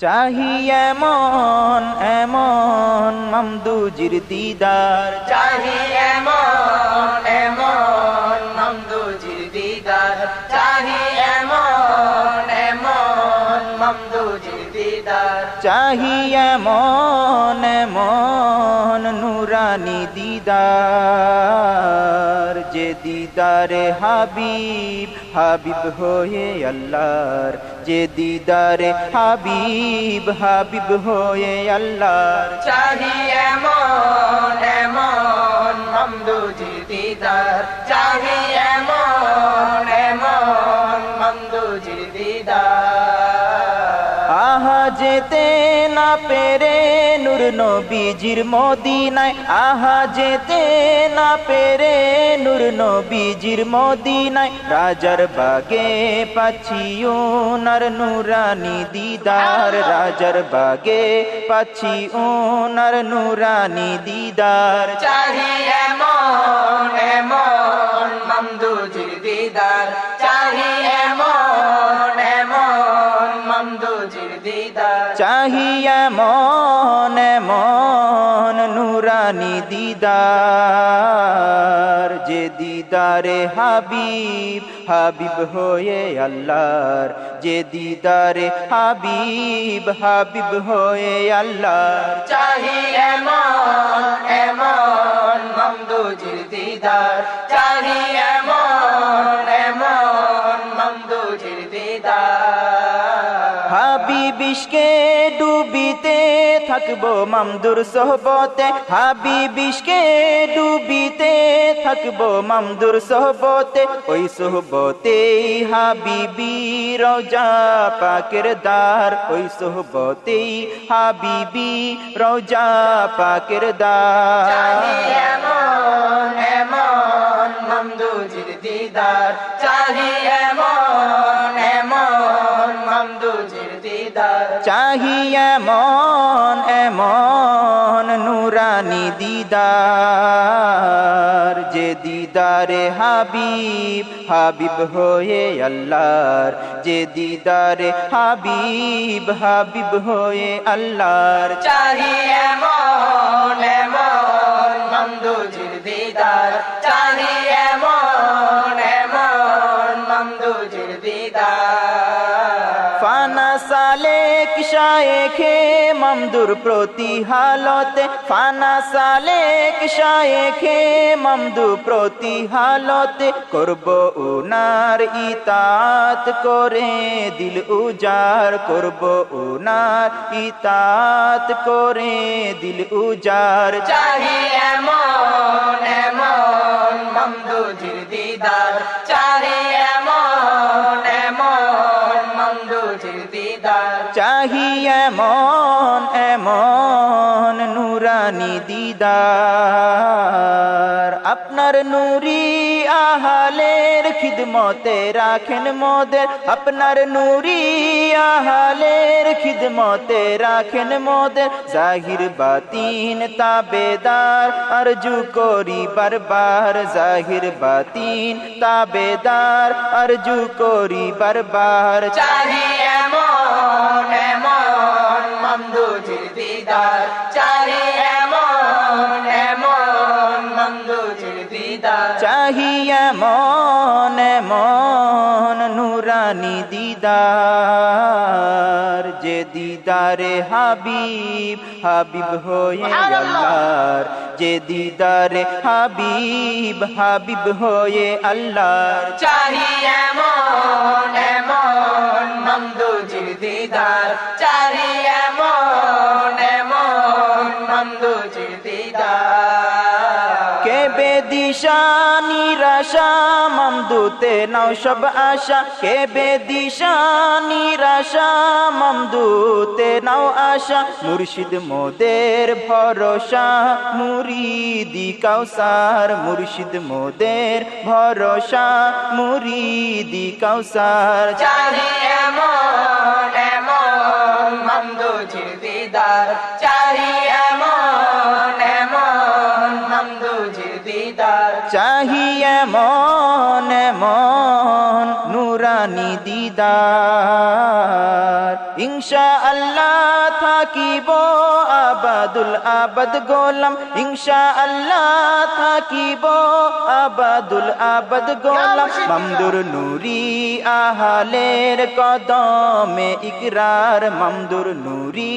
চাহি এমন এমন মামদুজির দিদার, চাহি এমন এমন মামদুজির দিদার, চাহি এমন এমন মামদুজির দিদার, চাহি এমন এমন নুরানি দিদার, যে দিদারে হাবিব হাবিব হয়ে আল্লাহর, যে দিদারে হাবিব হাবিব হয়ে আল্লাহর। চাহি এমন এমন মামদুজির দিদার, চাহি এমন এমন মামদুজির দিদার। আহা যেতে না পেরে নূর নবীজির মদিনায়, আহা যেতে না পেরে নূর নবীজির মদিনায়, রাজার বাগে পাচ্ছি ওনার নুরানি দিদার, রাজার বাগে পাচ্ছি ওনার নুরানি দিদার। চাহি এমন এমন মামদুজির দিদার, চাহি এমন এমন মামদুজির দিদার, চাহি এমন এমন নুরানি দিদার, যে দিদারে হাবিব হাবিব হয়ে আল্লাহর, যে দিদারে হাবিব হাবিব হয়ে আল্লাহর। চাহি এমন এমন মামদুজির দিদার, চাহি এমন এমন মামদুজির দিদার। হাবিব ইশকে ডুবিতে থাকবো মামদুর সোহবতে, হাবিব ইশকে ডুবিতে থাকবো মামদুর সোহবতে, ওই সোহবতে হাবিবি রওজা পাকের দ্বার, ওই সোহবতে হাবিবি রওজা পাকের দ্বার। চাহি এমন এমন মামদুজির দিদার, চাহি এমন এমন মামদুজির দিদার, চাহি এমন এমন নুরানি দিদার, যে দিদারে হাবিব হাবিব হয়ে আল্লাহর, যে দিদারে হাবিব হাবিব হয়ে আল্লাহর। চাহি এমন এমন মামদুজির দিদার, চাহি এমন এমন মামদুজির দিদার। ফানা সালেক শায়েখে মামদুর প্রতি হালতে, ফানা সালেক শায়েখে মামদু প্রতি হালতে, করব উনার ইতাত করে দিল উজার, করব উনার ইতাত করে দিল উজার। চাহি এমন এমন মামদুজির দিদার, চাহি এমন এমন মামদুজির দিদার, চাহি এমন এমন নুরানি দিদার, আপনার নুরি আহালের খিদমতে রাখেন মোদের, আপনার নুরি আহালের খিদমতে রাখেন মোদের, জাহির বাতিন তাবেদার আরজু করি বারবার, জাহির বাতিন তাবেদার আরজু করি বারবার। চাহি এমন এমন মামদুজির দিদার, চাহি এমন এমন মামদুজির দিদার, চাহি এমন এমন নুরানি দিদার, যে দিদারে হাবিব হাবিব হয়ে আল্লাহর, যে দিদারে হাবিব হাবিব হয়ে আল্লাহর। চাহি এমন এমন মামদুজির দিদার, চাহি এমন এমন মামদুজির দিদার। কে বেদিশা নিরাশা মামদুতে নাও সব আশা, কে বেদিশা নিরাশা মামদুতে নাও আশা, মুর্শিদ মোদের ভরসা মুরিদি কাউসার, মুর্শিদ মোদের ভরসা মুরিদি কাউসার। চাহি এমন এমন মামদুজির দিদার, চাহি এমন এমন মামদুজির দিদার, চাহি এমন এমন নুরানি দিদার। ইনশাআল্লাহ থাকিব আবাদুল আবাদ গোলাম ইনশাআল্লাহ থাকিব আবাদুল আবাদ গোলাম মামদুর নুরি আহালের কদমে ইকরার মামদুর নুরি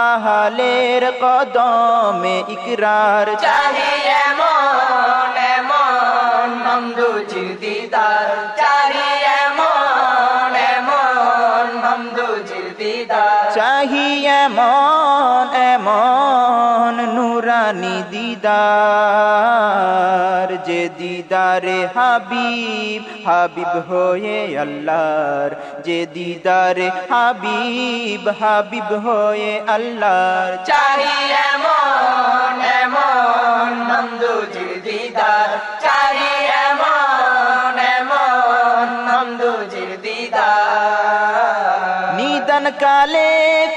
আহালের কদমে ইকরার চাহি এমন এমন মামদুজির দিদার চাহি এমন এমন মামদুজির দিদার চাহি এমন এমন নুরানি দিদার যে দিদারে হাবিব হাবিব হয়ে আল্লাহর যে দিদারে হাবিব হাবিব হয়ে আল্লাহর চাহি এমন এমন মামদুজির দিদার চাহি এমন এমন মামদুজির দিদার নিদান কালে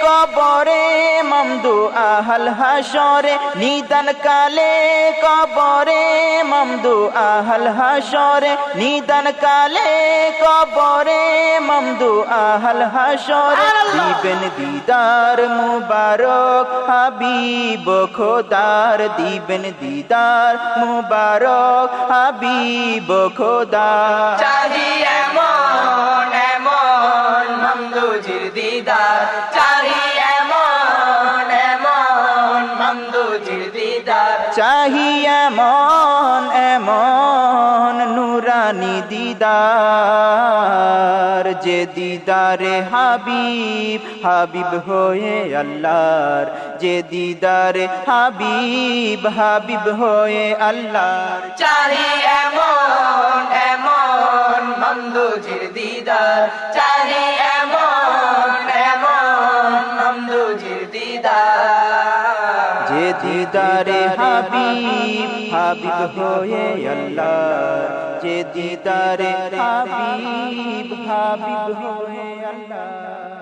কবরে মামদু আহাল হাসরে নিদান কালে কবরে মামদু আহাল হাসরে নিদান কালে কবরে মামদু আহাল হাসরে দিবেন দিদার মুবারক হাবিব খোদার দিবেন দিদার মুবারক হাবিব খোদা চাহি এমন এমন মামদুজির দিদার চাহি এমন এমন মামদুজির দিদার চাহি এমন এমন নুরানি দিদার যে দিদারে হাবিব হাবিব হয়ে আল্লাহর যে দিদারে হাবিব হাবিব হয়ে আল্লাহর চাহি এমন এমন মামদুজির দিদার চাহি এমন এমন মামদুজির দিদার যে দিদারে হাবিব হাবিব হয়ে আল্লাহর যে দিদারে হাবিব হাবিব হয়ে আল্লাহর